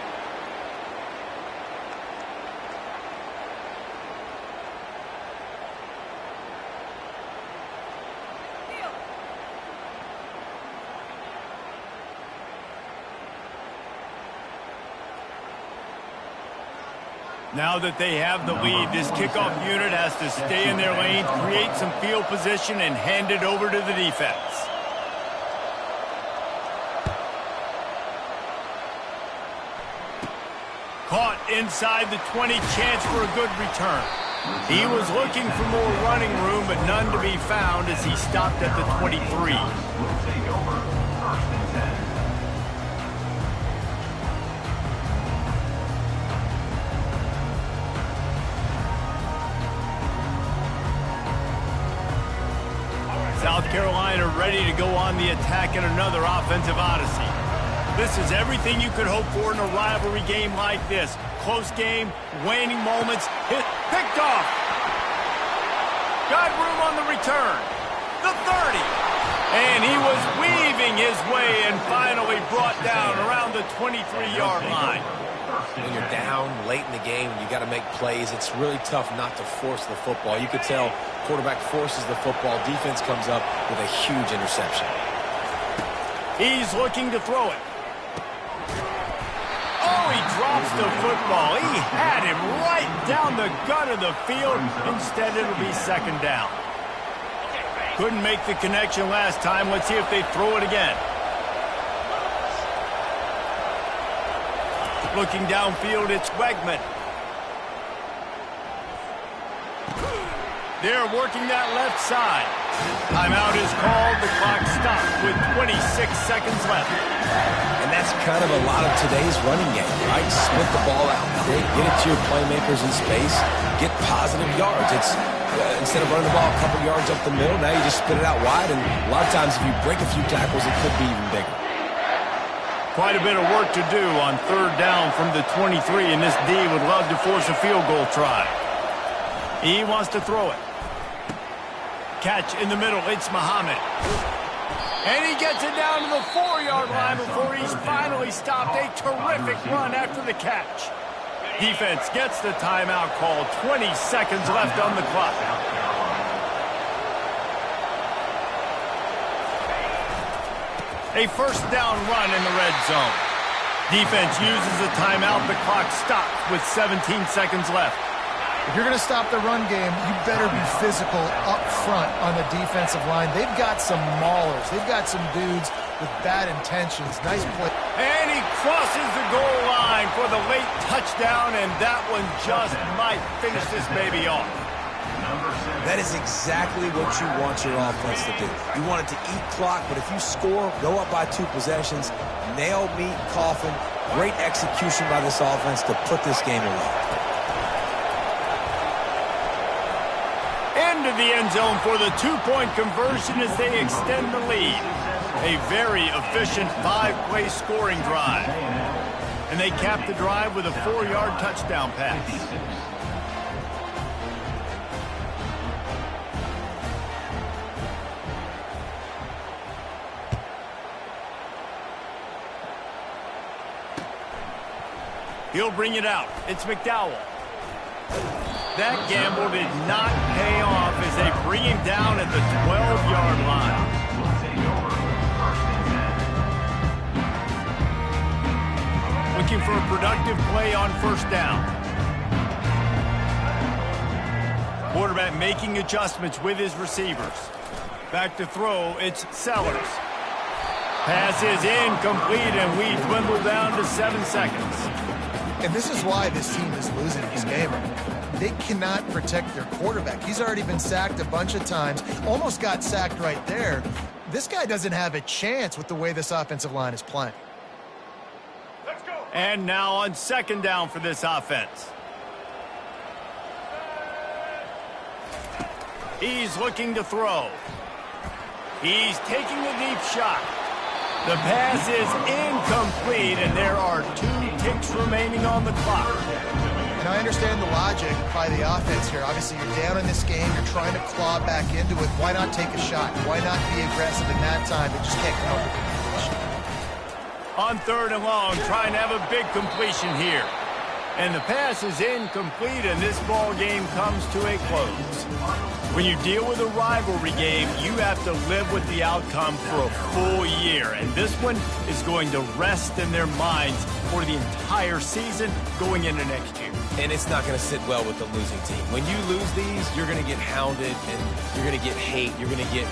Now that they have the lead, this kickoff unit has to stay in their lane, create some field position, and hand it over to the defense. Caught inside the 20, chance for a good return. He was looking for more running room, but none to be found as he stopped at the 23. Will take over first and 10. South Carolina ready to go on the attack in another offensive odyssey. This is everything you could hope for in a rivalry game like this. Close game, waning moments, picked off. Got room on the return. The 30. And he was weaving his way and finally brought down around the 23-yard line. When you're down late in the game and you got to make plays, it's really tough not to force the football. You could tell quarterback forces the football, defense comes up with a huge interception. He's looking to throw it. Oh, he drops the football. He had him right down the gut of the field. Instead, it'll be second down. Couldn't make the connection last time. Let's see if they throw it again. Looking downfield, it's Wegman. They're working that left side. Timeout is called. The clock stops with 26 seconds left. And that's kind of a lot of today's running game, right? Split the ball out, get it to your playmakers in space, get positive yards. It's instead of running the ball a couple yards up the middle, now you just spit it out wide, and a lot of times if you break a few tackles, it could be even bigger. Quite a bit of work to do on third down from the 23, and this D would love to force a field goal try. He wants to throw it. Catch in the middle, it's Muhammad. And he gets it down to the 4-yard line before he's finally stopped. A terrific run after the catch. Defense gets the timeout call. 20 seconds left on the clock. A first down run in the red zone. Defense uses a timeout. The clock stops with 17 seconds left. If you're going to stop the run game, you better be physical up front on the defensive line. They've got some maulers. They've got some dudes with bad intentions. Nice play. And he crosses the goal line for the late touchdown, and that one just might finish this baby off. That is exactly what you want your offense to do. You want it to eat clock, but if you score, go up by 2 possessions, nail, meet, coffin, great execution by this offense to put this game away. Into the end zone for the 2-point conversion as they extend the lead. A very efficient 5-play scoring drive. And they cap the drive with a 4-yard touchdown pass. He'll bring it out. It's McDowell. That gamble did not pay off as they bring him down at the 12-yard line. Looking for a productive play on first down. Quarterback making adjustments with his receivers. Back to throw, it's Sellers. Pass is incomplete, and we dwindle down to 7 seconds. And this is why this team is losing this game. They cannot protect their quarterback. He's already been sacked a bunch of times, almost got sacked right there. This guy doesn't have a chance with the way this offensive line is playing. Let's go. And now on 2nd down for this offense. He's looking to throw. He's taking the deep shot. The pass is incomplete, and there are 2 ticks remaining on the clock. And I understand the logic by the offense here. Obviously, you're down in this game. You're trying to claw back into it. Why not take a shot? Why not be aggressive in that time? They just can't come up with a completion. On 3rd and long, trying to have a big completion here. And the pass is incomplete, and this ball game comes to a close. When you deal with a rivalry game, you have to live with the outcome for a full year. And this one is going to rest in their minds for the entire season going into next year. And it's not going to sit well with the losing team. When you lose these, you're going to get hounded and you're going to get hate. You're going to get